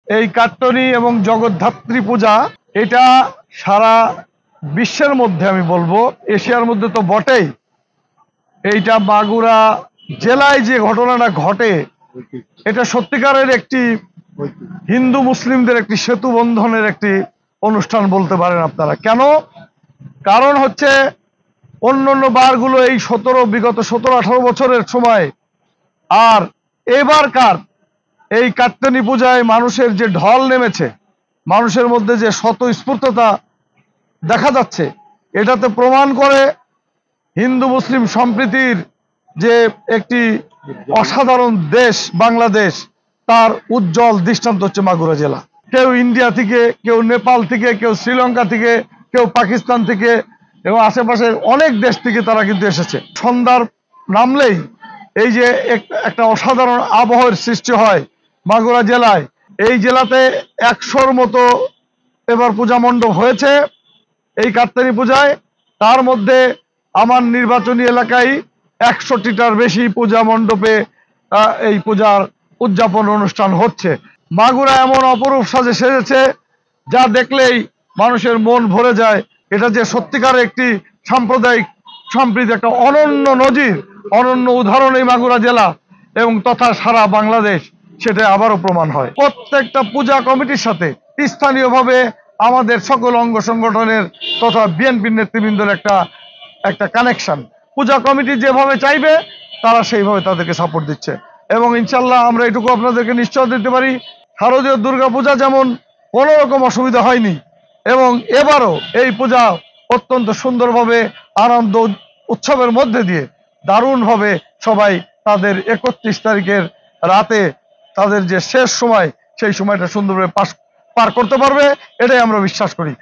এই কাট্টনি এবং জগদ্ধাত্রী পূজা এটা সারা বিশ্বের মধ্যে, আমি বলবো এশিয়ার মধ্যে তো বটেই, এইটা মাগুরা জেলায় যে ঘটনাটা ঘটে এটা সত্যিকারের একটি হিন্দু মুসলিমদের একটি সেতু বন্ধনের একটি অনুষ্ঠান বলতে পারেন আপনারা। কেন? কারণ হচ্ছে অন্যান্য বারগুলো এই বিগত 17-18 বছরের সময়, আর এবারকার এই কাট্টনি পূজায় মানুষের যে ঢল নেমেছে, মানুষের মধ্যে যে স্বতঃস্ফূর্ততা দেখা যাচ্ছে, এটাতে প্রমাণ করে হিন্দু মুসলিম সম্প্রীতির যে একটি অসাধারণ দেশ বাংলাদেশ, তার উজ্জ্বল দৃষ্টান্ত হচ্ছে মাগুরা জেলা। কেউ ইন্ডিয়া থেকে, কেউ নেপাল থেকে, কেউ শ্রীলঙ্কা থেকে, কেউ পাকিস্তান থেকে এবং আশেপাশের অনেক দেশ থেকে তারা কিন্তু এসেছে। সন্ধ্যার নামলেই এই যে একটা অসাধারণ আবহাওয়ার সৃষ্টি হয় মাগুরা জেলায়। এই জেলাতে 100-র মতো এবার পূজা মণ্ডপ হয়েছে এই কাট্টনি পূজায়। তার মধ্যে আমার নির্বাচনী এলাকায় 61টার বেশি পূজা মণ্ডপে এই পূজার উদযাপন অনুষ্ঠান হচ্ছে। মাগুরা এমন অপরূপ সাজে সেজেছে যা দেখলেই মানুষের মন ভরে যায়। এটা যে সত্যিকার একটি সাম্প্রদায়িক সম্প্রীতি, একটা অনন্য নজির, অনন্য উদাহরণ এই মাগুরা জেলা এবং তথা সারা বাংলাদেশ, সেটা আবারও প্রমাণ হয়। প্রত্যেকটা পূজা কমিটির সাথে স্থানীয়ভাবে আমাদের সকল অঙ্গ সংগঠনের তথা বিএনপির নেতৃবৃন্দের একটা কানেকশন। পূজা কমিটি যেভাবে চাইবে তারা সেইভাবে তাদেরকে সাপোর্ট দিচ্ছে এবং ইনশাল্লাহ আমরা এটুকু আপনাদেরকে নিশ্চয় দিতে পারি, শারদীয় দুর্গা পূজা যেমন কোনো রকম অসুবিধা হয়নি এবং এবারও এই পূজা অত্যন্ত সুন্দরভাবে আনন্দ উৎসবের মধ্যে দিয়ে দারুণভাবে সবাই তাদের 31 তারিখের রাতে তাদের যে শেষ সময়, সেই সময়টা সুন্দরভাবে পার করতে পারবে, এটাই আমরা বিশ্বাস করি।